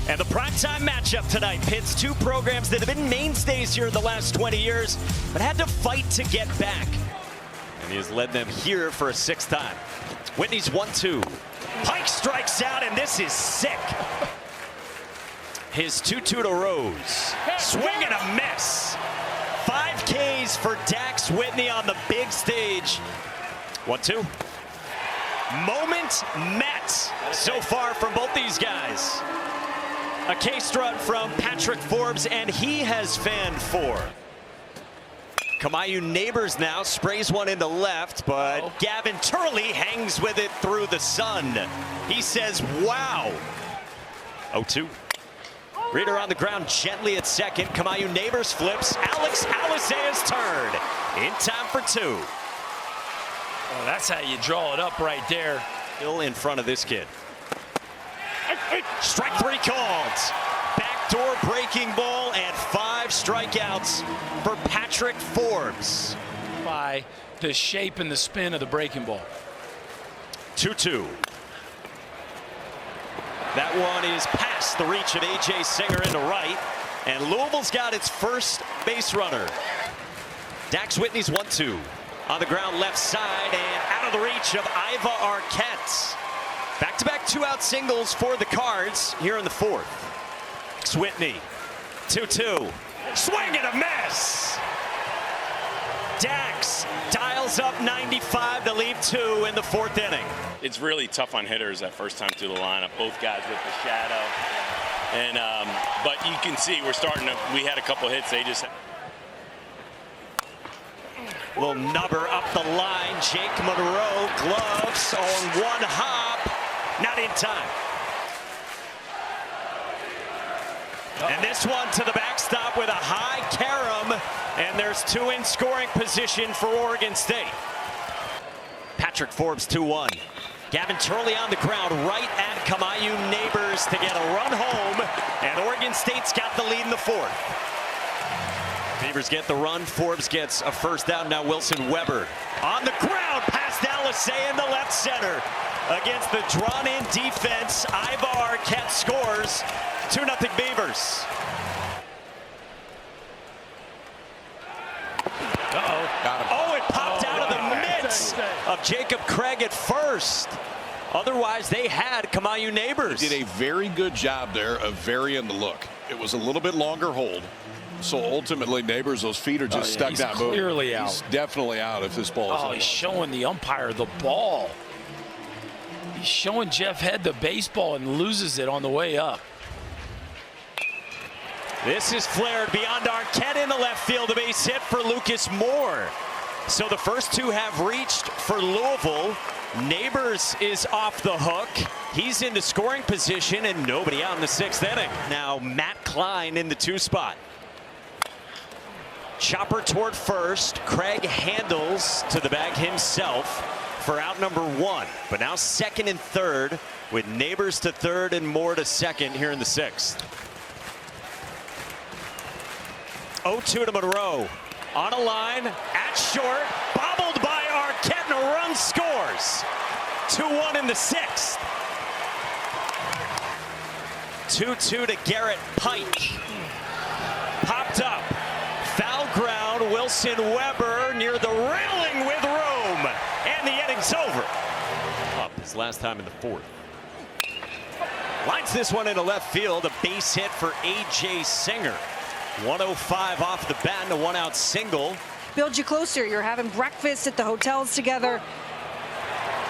And the primetime matchup tonight pits two programs that have been mainstays here in the last 20 years, but had to fight to get back. And he has led them here for a sixth time. Whitney's 1-2. Pike strikes out, and this is sick. His 2-2 to Rose. Swing and a miss. 5 Ks for Dax Whitney on the big stage. 1-2. Moment met so far from both these guys. A K-strut from Patrick Forbes, and he has fanned 4. Kamayu Neighbors now sprays one into left, but Gavin Turley hangs with it through the sun. He says, wow. 0-2. Reader on the ground gently at second. Kamayu Neighbors flips. Alex Alisea's turn. In time for 2. Oh, that's how you draw it up right there. Still in front of this kid. Strike 3 called. Backdoor breaking ball and 5 strikeouts for Patrick Forbes. By the shape and the spin of the breaking ball. 2-2. That one is past the reach of A.J. Singer into right. And Louisville's got its first base runner. Dax Whitney's 1-2. On the ground left side and out of the reach of Iva Arquette. Back-to-back 2-out singles for the Cards here in the 4th. Whitney, 2-2. Swing and a miss. Dax dials up 95 to leave 2 in the 4th inning. It's really tough on hitters that first time through the lineup. Both guys with the shadow. And but you can see we're starting to. We had a couple hits. They just. Little nubber up the line. Jake Monroe, gloves on one hop. Not in time. And this one to the backstop with a high carom. And there's 2 in scoring position for Oregon State. Patrick Forbes 2-1. Gavin Turley on the ground right at Kamayu Neighbors to get a run home. And Oregon State's got the lead in the 4th. Beavers get the run. Forbes gets a first down. Now Wilson Weber on the ground past Alisea in the left center. Against the drawn-in defense, Iva Arquette scores. 2-0 Beavers. Got him. Oh, it popped out of the mitts of Jacob Craig at first. Otherwise, they had Kamayu Neighbors. He did a very good job there of varying the look. It was a little bit longer hold. So ultimately, Neighbors, those feet are just stuck down. He's clearly out. He's definitely out if this ball is out. He's showing the umpire the ball. He's showing Jeff Head the baseball and loses it on the way up. This is flared beyond Arquette in the left field. A base hit for Lucas Moore. So the first 2 have reached for Louisville. Neighbors is off the hook. He's into scoring position and nobody out in the 6th inning. Now Matt Klein in the 2 spot. Chopper toward first. Craig handles to the bag himself for out number 1. But now 2nd and 3rd with Neighbors to 3rd and Moore to 2nd here in the 6th. 0-2 to Monroe. On a line, at short, bobbled by Arquette, and a run scores. 2-1 in the 6th. 2-2 to Garrett Pike. Popped up. Foul ground, Wilson Weber near the railing with room. And the inning's over. Up his last time in the 4th. Lines this one into left field. A base hit for A.J. Singer. 105 off the bat and a 1-out single. Build you closer. You're having breakfast at the hotels together.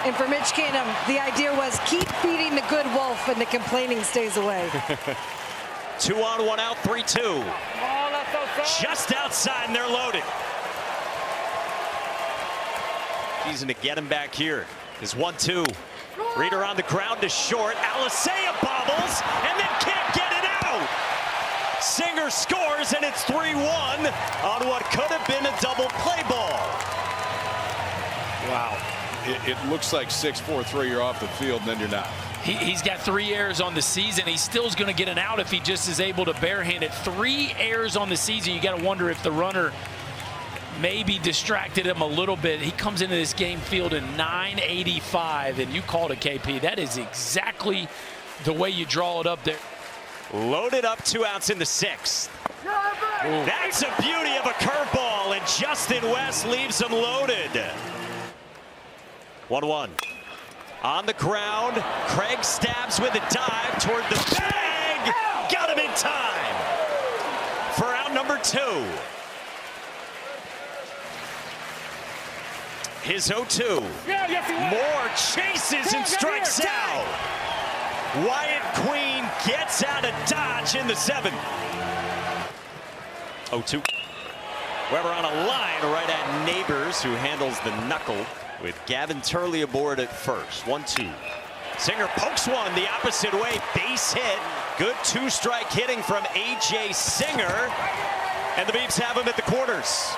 And for Mitch Keenum, the idea was keep feeding the good wolf and the complaining stays away. 2 on, 1 out, 3-2. Just outside and they're loaded. Easy to get him back here. Is 1-2. Reader on the ground to short. Alisea bobbles and then can't get it out. Singer scores and it's 3-1 on what could have been a double play ball. Wow. It looks like 6-4-3, you're off the field, and then you're not. He's got 3 errors on the season. He still is going to get an out if he just is able to barehand it. 3 errors on the season. You got to wonder if the runner maybe distracted him a little bit. He comes into this game fielding .985, and you called it, KP. That is exactly the way you draw it up there. Loaded up, 2 outs in the 6th. That's a beauty of a curveball, and Justin West leaves him loaded. 1-1. On the ground, Craig stabs with a dive toward the bag. Got him in time for out number 2. His 0-2. Moore chases and strikes out. Wyatt Queen gets out of Dodge in the 7th. 0-2. Weber on a line right at Neighbors, who handles the knuckle, with Gavin Turley aboard at first. 1-2. Singer pokes one the opposite way. Base hit. Good 2-strike hitting from A.J. Singer. And the Beeps have him at the corners.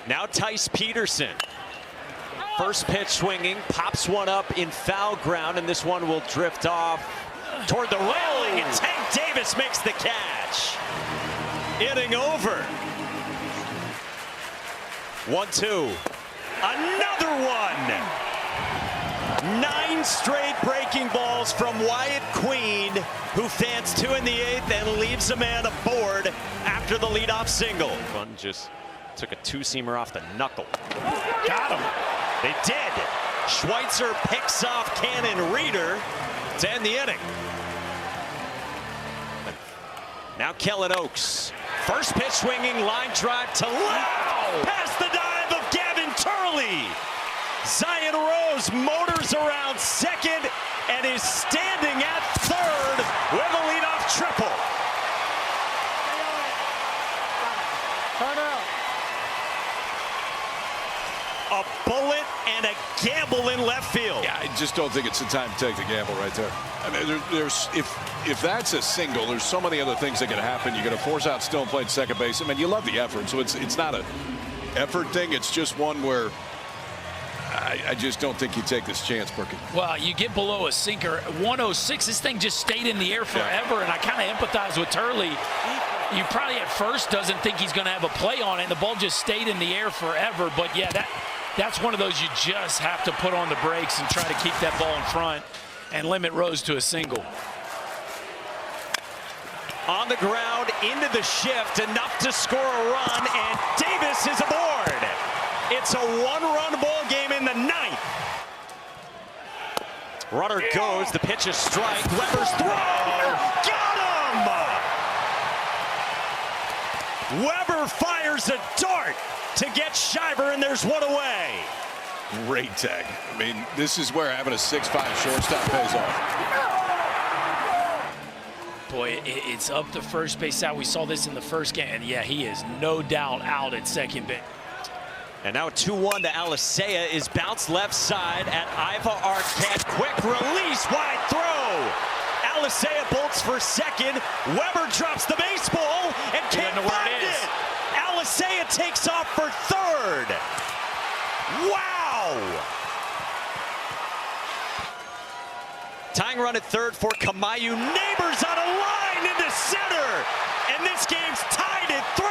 Now Tice Peterson. First pitch swinging, pops one up in foul ground, and this one will drift off toward the railing, and Tank Davis makes the catch. Inning over. 1-2. Another one. 9 straight breaking balls from Wyatt Queen, who fans 2 in the 8th and leaves a man aboard after the leadoff single. One just took a 2-seamer off the knuckle. Got him. They did. Schweitzer picks off Cannon Reeder to end the inning. Now Kellen Oaks. First pitch swinging, line drive to left. Past the dive of Gavin Turley. Zion Rose motors around second and is standing at third with a leadoff triple. A bullet and a gamble in left field. Yeah, I just don't think it's the time to take the gamble right there. I mean, there's if that's a single, there's so many other things that can happen. You're going to force out Stone playing second base. I mean, you love the effort, so it's not an effort thing. It's just one where I just don't think you take this chance, Brookie. Well, you get below a sinker. 106, this thing just stayed in the air forever, and I kind of empathize with Turley. You probably at first doesn't think he's going to have a play on it, and the ball just stayed in the air forever. But, yeah, that's one of those you just have to put on the brakes and try to keep that ball in front and limit Rose to a single. On the ground, into the shift, enough to score a run, and Davis is aboard. It's a 1-run ball game in the 9th. Runner goes, the pitch is strike, Weber's throw, got him! Weber fires a dart to get Shiver, and there's one away. Great tag. I mean, this is where having a 6'5" shortstop pays off. Boy, it's up to first base out. We saw this in the first game, and yeah, he is no doubt out at second base. And now 2-1 to Alicea is bounced left side at Iva Arquette. Quick release, wide throw. Alicea bolts for second. Weber drops the baseball and can't find it. Alicea takes off for third. Wow! Tying run at third for Kamayu. Neighbors on a line into center. And this game's tied at 3.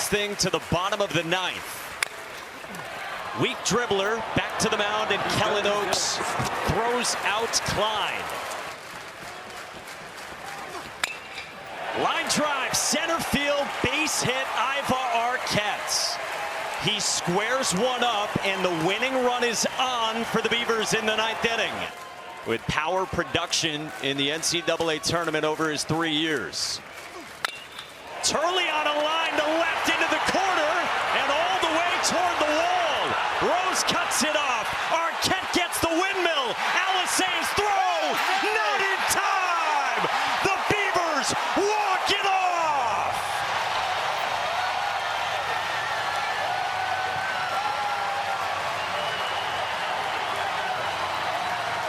Thing to the bottom of the 9th. Weak dribbler back to the mound, and Kellen Oaks throws out Klein. Line drive, center field, base hit, Iva Arquette. He squares one up, and the winning run is on for the Beavers in the 9th inning. With power production in the NCAA tournament over his 3 years. Turley on a line to left into the corner and all the way toward the wall. Rose cuts it off. Arquette gets the windmill. Alicea's throw. No!